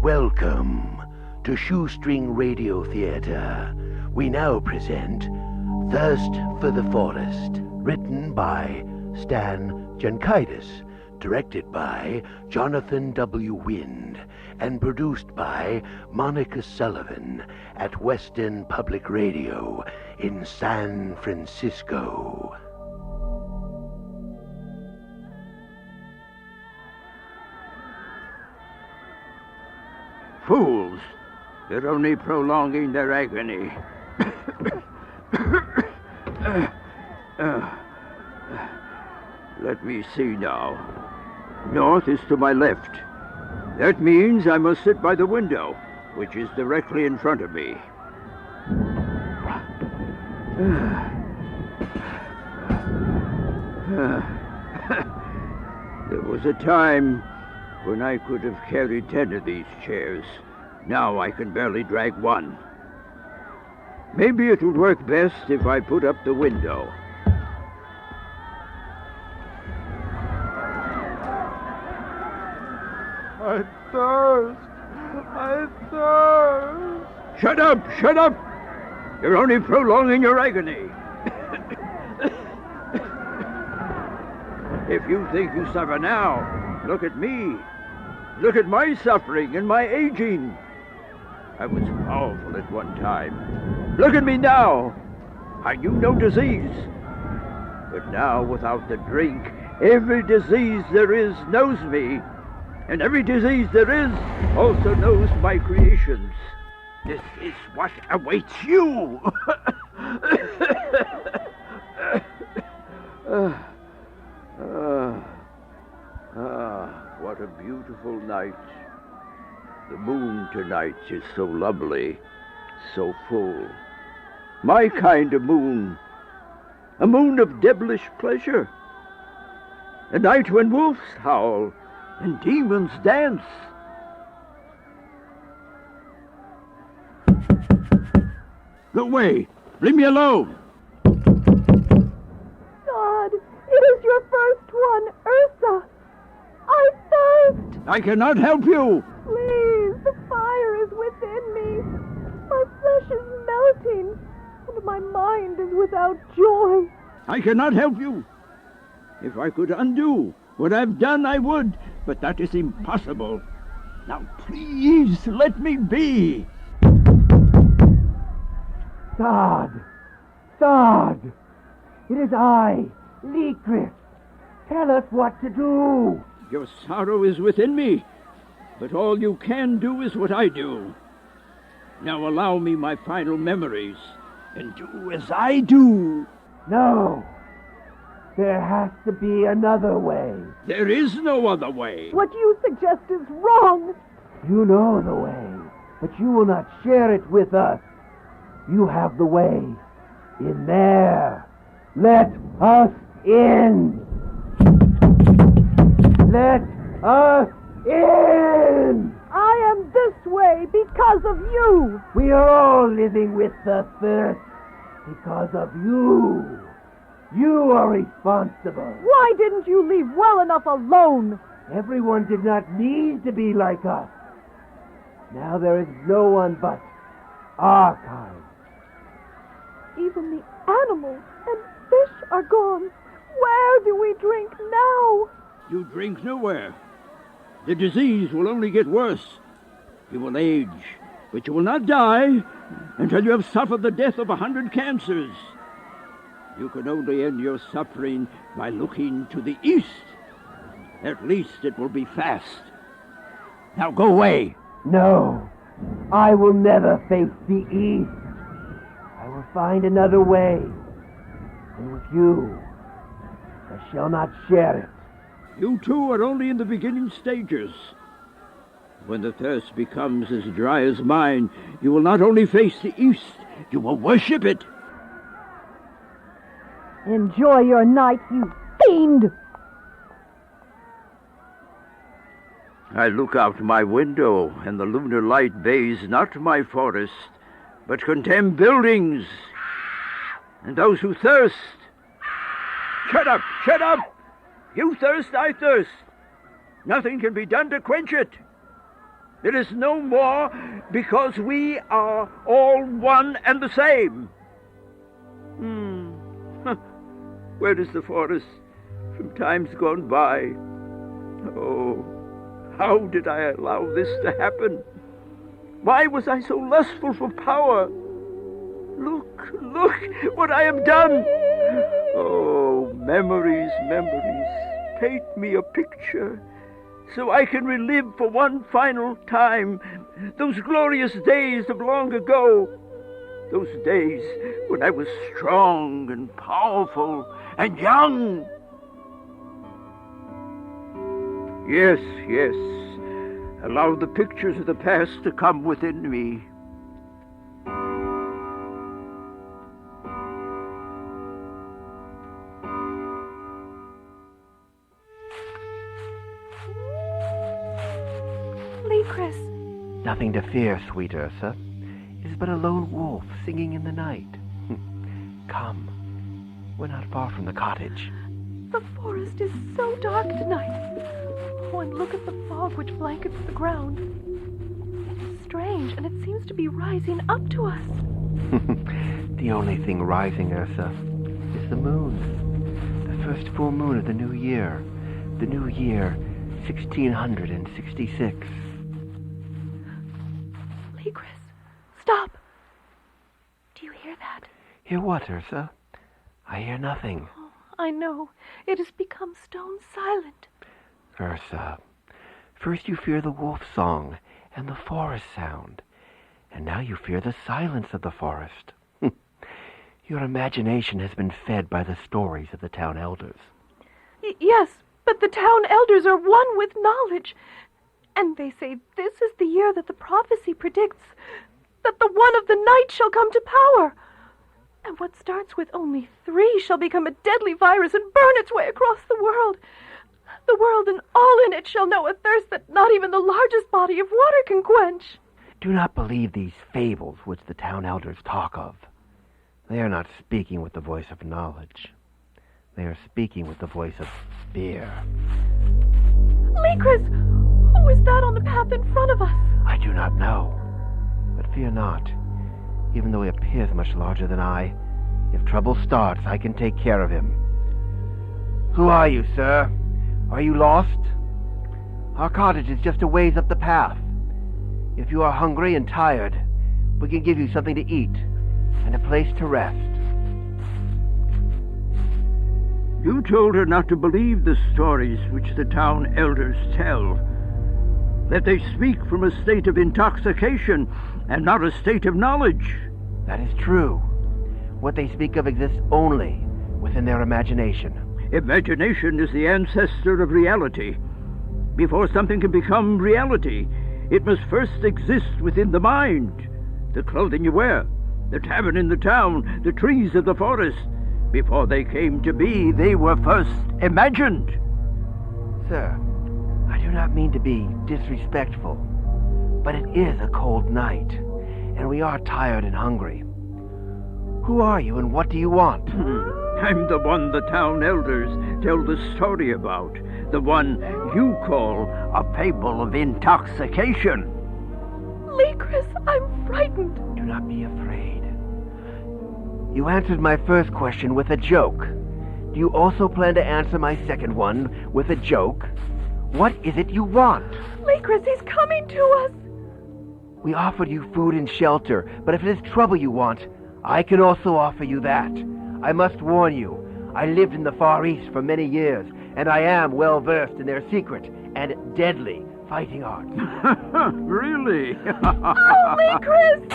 Welcome to Shoestring Radio Theater. We now present Thirst for the Forest, written by Stan Jankaitis, directed by Jonathan W. Wind, and produced by Monica Sullivan at Western Public Radio in San Francisco. Fools! They're only prolonging their agony. Let me see now. North is to my left. That means I must sit by the window, which is directly in front of me. There was a time when I could have carried 10 of these chairs. Now I can barely drag one. Maybe it would work best if I put up the window. I thirst. Shut up! Shut up! You're only prolonging your agony. If you think you suffer now, look at me. Look at my suffering and my aging. I was powerful at one time. Look at me now. I knew no disease. But now, without the drink, every disease there is knows me. And every disease there is also knows my creations. This is what awaits you. What a beautiful night. The moon tonight is so lovely, so full. My kind of moon. A moon of devilish pleasure. A night when wolves howl and demons dance. Go away! Leave me alone! God, it is your first one, Ursa. I thirst. I cannot help you! Please, the fire is within me. My flesh is melting, and my mind is without joy. I cannot help you. If I could undo what I've done, I would, but that is impossible. Now, please, let me be. Thod! It is I, Lekris. Tell us what to do. Your sorrow is within me, but all you can do is what I do. Now allow me my final memories, and do as I do. No. There has to be another way. There is no other way. What you suggest is wrong. You know the way, but you will not share it with us. You have the way. In there. Let us in. Let us in. I am this way because of you. We are all living with the thirst because of you. You are responsible. Why didn't you leave well enough alone? Everyone did not need to be like us. Now there is no one but our kind. Even the animals and fish are gone. Where do we drink now? You drink nowhere. The disease will only get worse. You will age, but you will not die until you have suffered the death of 100 cancers. You can only end your suffering by looking to the east. At least it will be fast. Now go away. No, I will never face the east. I will find another way. And with you, I shall not share it. You two are only in the beginning stages. When the thirst becomes as dry as mine, you will not only face the east, you will worship it. Enjoy your night, you fiend! I look out my window, and the lunar light bathes not my forest, but condemned buildings, and those who thirst. Shut up! Shut up! You thirst, I thirst. Nothing can be done to quench it. There is no more because we are all one and the same. Where is the forest from times gone by? Oh, how did I allow this to happen? Why was I so lustful for power? Look what I have done. Oh, memories, paint me a picture so I can relive for one final time those glorious days of long ago. Those days when I was strong and powerful and young. Yes. Allow the pictures of the past to come within me. Lee-Chris. Nothing to fear, sweet Ursa. It is but a lone wolf singing in the night. Come. We're not far from the cottage. The forest is so dark tonight. Oh, and look at the fog which blankets the ground. It is strange, and it seems to be rising up to us. The only thing rising, Ursa, is the moon. The first full moon of the new year. The new year, 1666. Lee-Chris, stop. Do you hear that? Hear what, Ursa? I hear nothing. Oh, I know. It has become stone silent. Ursa, first you fear the wolf song and the forest sound, and now you fear the silence of the forest. Your imagination has been fed by the stories of the town elders. Yes, but the town elders are one with knowledge, and they say this is the year that the prophecy predicts that the one of the night shall come to power. And what starts with only 3 shall become a deadly virus and burn its way across the world. The world and all in it shall know a thirst that not even the largest body of water can quench. Do not believe these fables which the town elders talk of. They are not speaking with the voice of knowledge. They are speaking with the voice of fear. Lee-Chris, who is that on the path in front of us? I do not know. But fear not. Even though he appears much larger than I, if trouble starts, I can take care of him. Who are you, sir? Are you lost? Our cottage is just a ways up the path. If you are hungry and tired, we can give you something to eat and a place to rest. You told her not to believe the stories which the town elders tell, that they speak from a state of intoxication and not a state of knowledge. That is true. What they speak of exists only within their imagination. Imagination is the ancestor of reality. Before something can become reality, it must first exist within the mind. The clothing you wear, the tavern in the town, the trees of the forest. Before they came to be, they were first imagined. Sir, I do not mean to be disrespectful, but it is a cold night, and we are tired and hungry. Who are you and what do you want? I'm the one the town elders tell the story about. The one you call a fable of intoxication. Lee-Chris, I'm frightened. Do not be afraid. You answered my first question with a joke. Do you also plan to answer my second one with a joke? What is it you want? Lee-Chris, he's coming to us. We offered you food and shelter, but if it is trouble you want, I can also offer you that. I must warn you, I lived in the Far East for many years, and I am well versed in their secret and deadly fighting arts. Really? Oh, Lee-Chris!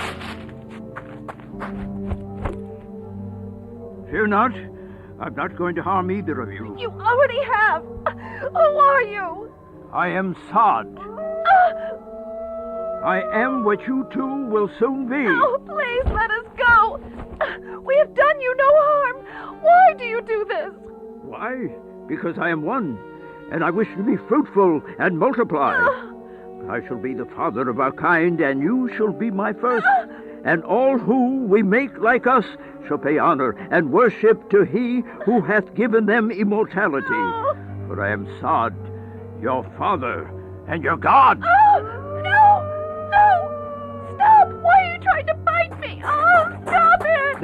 Fear not. I'm not going to harm either of you. You already have. Who are you? I am Sod. I am what you two will soon be. Oh, please let us go. We have done you no harm. Why do you do this? Why? Because I am one, and I wish to be fruitful and multiply. I shall be the father of our kind, and you shall be my first. And all who we make like us shall pay honor and worship to he who hath given them immortality. For I am Sod, your father and your God. No!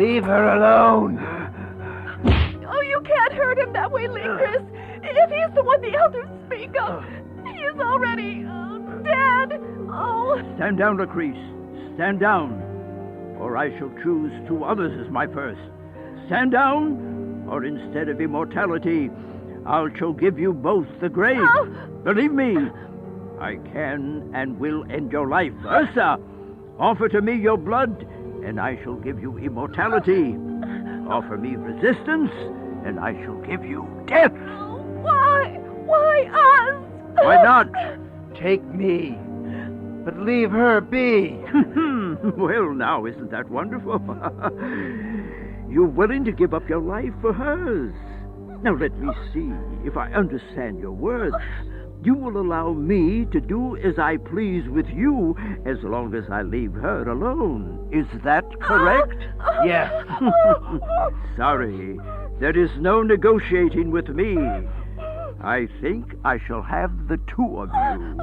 Leave her alone. Oh, you can't hurt him that way, Lingris. If he's the one the elders speak of, he is already dead. Oh. Stand down, Lacrice. Stand down, or I shall choose 2 others as my first. Stand down, or instead of immortality, I shall give you both the grave. Oh. Believe me, I can and will end your life. Ursa, offer to me your blood, and I shall give you immortality. Offer me resistance, and I shall give you death. Why? Why us? Why not? Take me, but leave her be. Well, now, isn't that wonderful? You're willing to give up your life for hers. Now, let me see if I understand your words. You will allow me to do as I please with you as long as I leave her alone. Is that correct? Yes. Sorry, there is no negotiating with me. I think I shall have the 2 of you.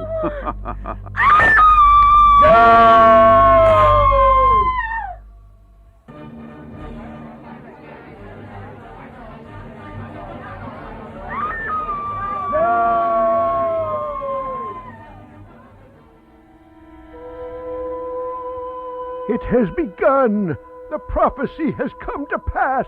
It has begun. The prophecy has come to pass.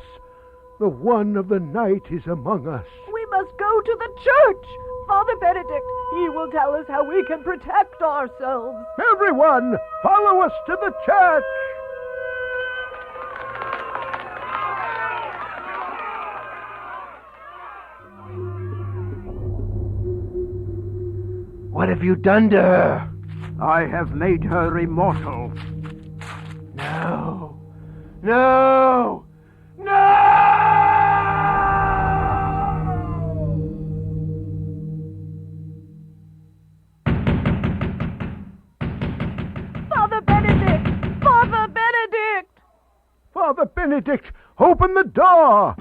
The one of the night is among us. We must go to the church. Father Benedict, he will tell us how we can protect ourselves. Everyone, follow us to the church. What have you done to her? I have made her immortal. No. No. No! Father Benedict! Father Benedict! Father Benedict, open the door.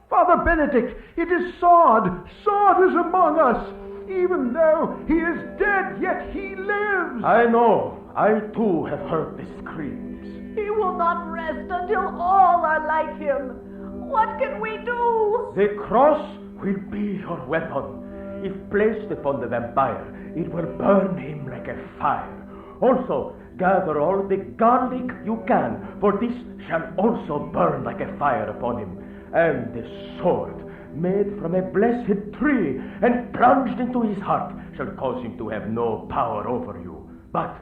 Father Benedict, it is Sod. Sod is among us. Even though he is dead, yet he lives. I know. I too have heard the screams. He will not rest until all are like him. What can we do? The cross will be your weapon. If placed upon the vampire, it will burn him like a fire. Also, gather all the garlic you can, for this shall also burn like a fire upon him. And the sword, made from a blessed tree and plunged into his heart, shall cause him to have no power over you. But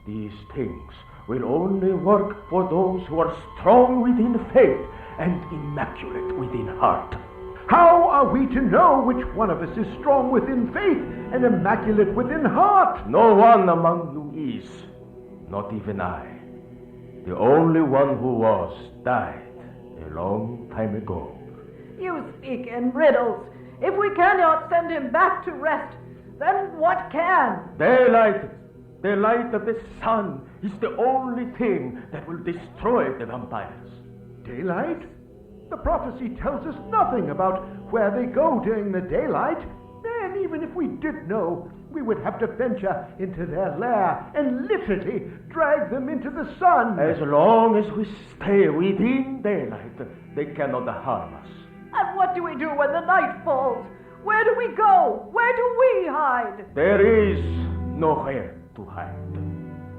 these things will only work for those who are strong within faith and immaculate within heart. How are we to know which one of us is strong within faith and immaculate within heart? No one among you is, not even I. The only one who was died a long time ago. You speak in riddles. If we cannot send him back to rest, then what can? Daylight, the light of the sun, is the only thing that will destroy the vampires. Daylight? The prophecy tells us nothing about where they go during the daylight. And even if we did know, we would have to venture into their lair and literally drag them into the sun. As long as we stay within daylight, they cannot harm us. And what do we do when the night falls? Where do we go? Where do we hide? There is nowhere to hide.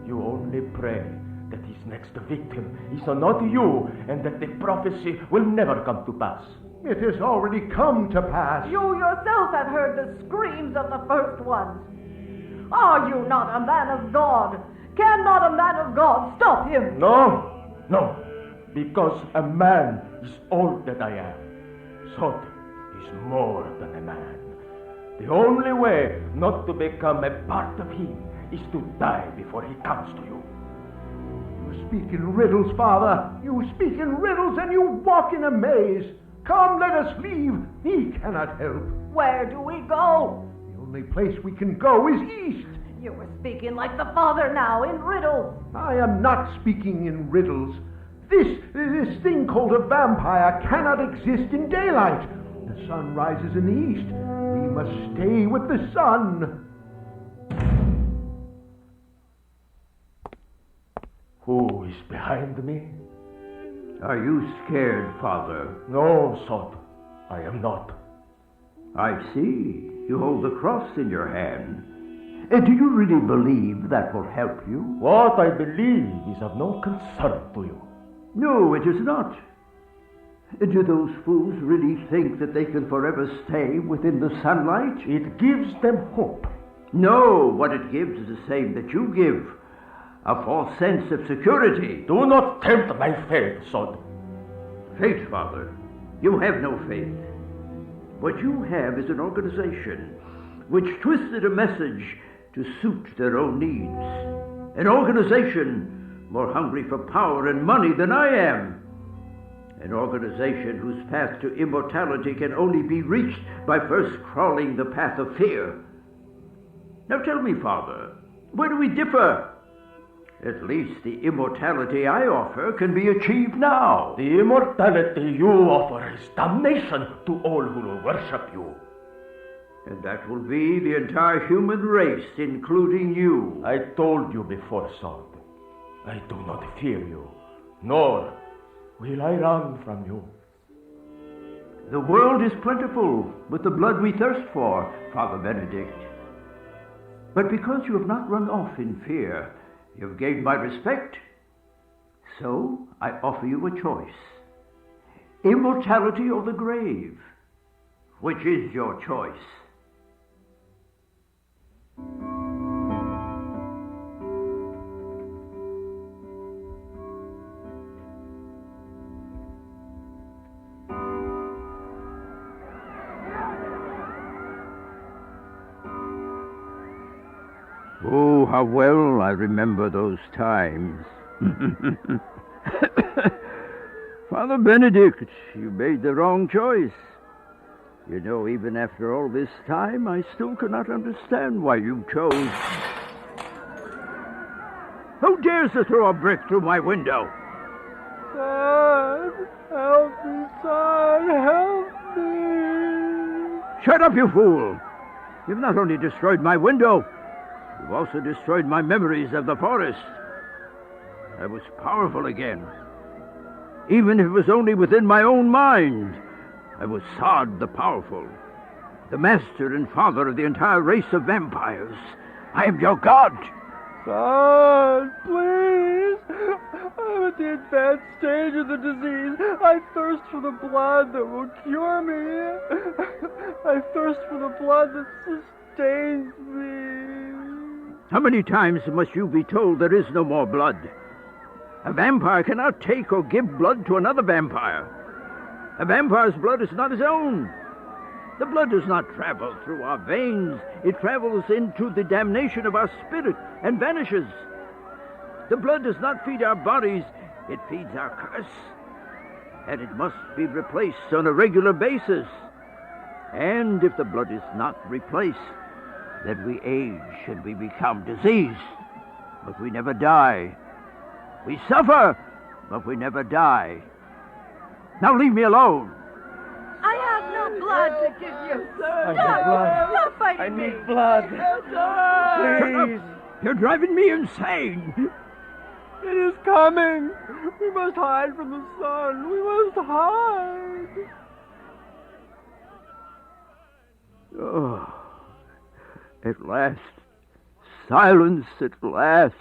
You only pray that his next victim is not you, and that the prophecy will never come to pass. It has already come to pass. You yourself have heard the screams of the first ones. Are you not a man of God? Cannot a man of God stop him? No, because a man is all that I am. Sod is more than a man. The only way not to become a part of him is to die before he comes to you. You speak in riddles, Father. You speak in riddles and you walk in a maze. Come, let us leave. He cannot help. Where do we go? The only place we can go is east. You are speaking like the Father now, in riddles. I am not speaking in riddles. This thing called a vampire cannot exist in daylight. The sun rises in the east. We must stay with the sun. Who is behind me? Are you scared, Father? No, Sod, I am not. I see. You hold the cross in your hand. Do you really believe that will help you? What I believe is of no concern to you. No, it is not. Do those fools really think that they can forever stay within the sunlight? It gives them hope. No, what it gives is the same that you give. A false sense of security. Do not tempt my faith, Sod. Faith, Father. You have no faith. What you have is an organization which twisted a message to suit their own needs. An organization more hungry for power and money than I am. An organization whose path to immortality can only be reached by first crawling the path of fear. Now tell me, Father, where do we differ? At least the immortality I offer can be achieved now. The immortality you offer is damnation to all who will worship you. And that will be the entire human race, including you. I told you before, Sod. I do not fear you, nor will I run from you. The world is plentiful with the blood we thirst for, Father Benedict. But because you have not run off in fear, you have gained my respect. So I offer you a choice. Immortality or the grave? Which is your choice? Oh, how well I remember those times. Father Benedict, you made the wrong choice. You know, even after all this time, I still cannot understand why you chose. Who dares to throw a brick through my window? Son, help me, son, help me. Shut up, you fool! You've not only destroyed my window, you've also destroyed my memories of the forest. I was powerful again. Even if it was only within my own mind. I was Sod the Powerful, the master and father of the entire race of vampires. I am your god. Son, please. I'm at the advanced stage of the disease. I thirst for the blood that will cure me. I thirst for the blood that sustains me. How many times must you be told there is no more blood? A vampire cannot take or give blood to another vampire. A vampire's blood is not his own. The blood does not travel through our veins. It travels into the damnation of our spirit and vanishes. The blood does not feed our bodies. It feeds our curse. And it must be replaced on a regular basis. And if the blood is not replaced, then we age and we become diseased. But we never die. We suffer, but we never die. Now leave me alone. I have no blood to give you. I need blood. Stop fighting I me. need blood. Please. You're driving me insane. It is coming. We must hide from the sun. We must hide. Oh, at last. Silence at last.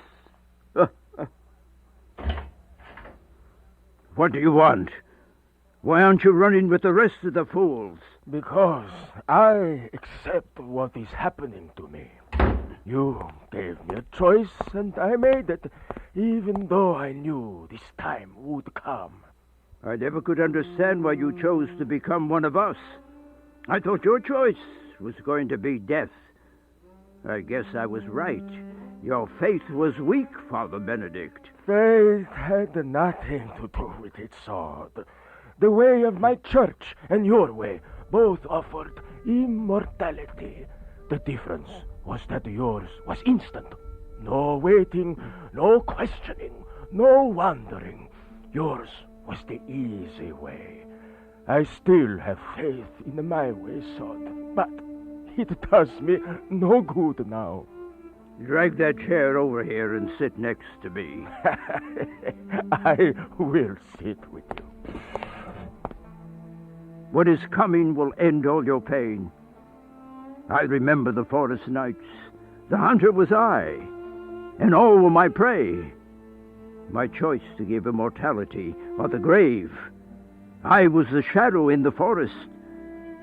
What do you want? Why aren't you running with the rest of the fools? Because I accept what is happening to me. You gave me a choice, and I made it, even though I knew this time would come. I never could understand why you chose to become one of us. I thought your choice was going to be death. I guess I was right. Your faith was weak, Father Benedict. Faith had nothing to do with it, Sod. The way of my church and your way both offered immortality. The difference was that yours was instant. No waiting, no questioning, no wondering. Yours was the easy way. I still have faith in my way, Sod, but it does me no good now. Drag that chair over here and sit next to me. I will sit with you. What is coming will end all your pain. I remember the forest nights. The hunter was I, and all were my prey. My choice to give immortality or the grave. I was the shadow in the forest,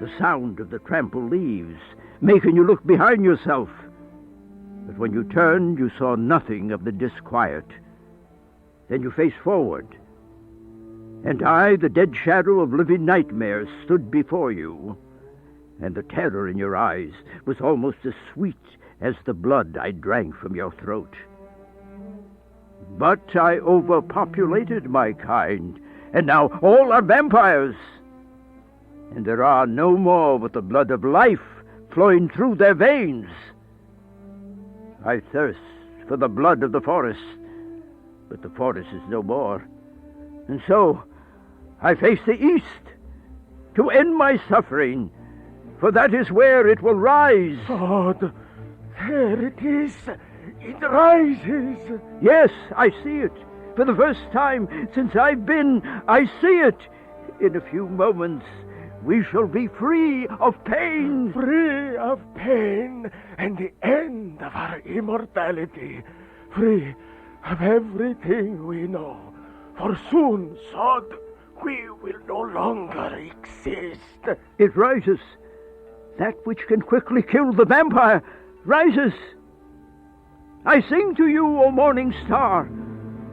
the sound of the trampled leaves, making you look behind yourself. But when you turned, you saw nothing of the disquiet. Then you faced forward, and I, the dead shadow of living nightmares, stood before you, and the terror in your eyes was almost as sweet as the blood I drank from your throat. But I overpopulated my kind, and now all are vampires, and there are no more with the blood of life flowing through their veins. I thirst for the blood of the forest, but the forest is no more, and so I face the east to end my suffering, for that is where it will rise. God, there it is. It rises. Yes, I see it. For the first time since I've been, I see it. In a few moments, we shall be free of pain. Free of pain and the end of our immortality. Free of everything we know. For soon, Sod, we will no longer exist. It rises. That which can quickly kill the vampire rises. I sing to you, O morning star,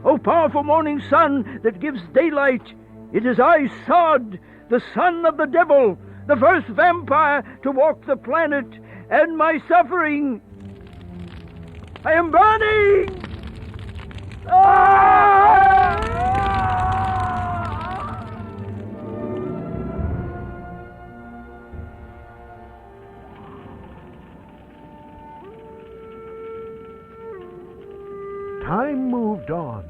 O powerful morning sun that gives daylight. It is I, Sod, the son of the devil, the first vampire to walk the planet, and my suffering. I am burning! Time moved on,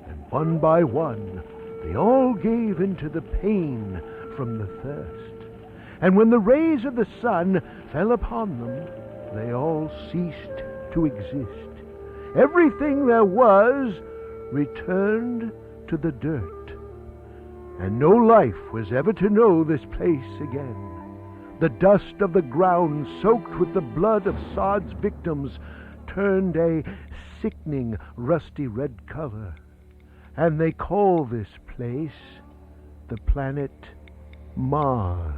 and one by one they all gave into the pain from the thirst. And when the rays of the sun fell upon them, they all ceased to exist. Everything there was returned to the dirt, and no life was ever to know this place again. The dust of the ground, soaked with the blood of Sod's victims, turned a sickening rusty red color, and they call this place the planet Mars.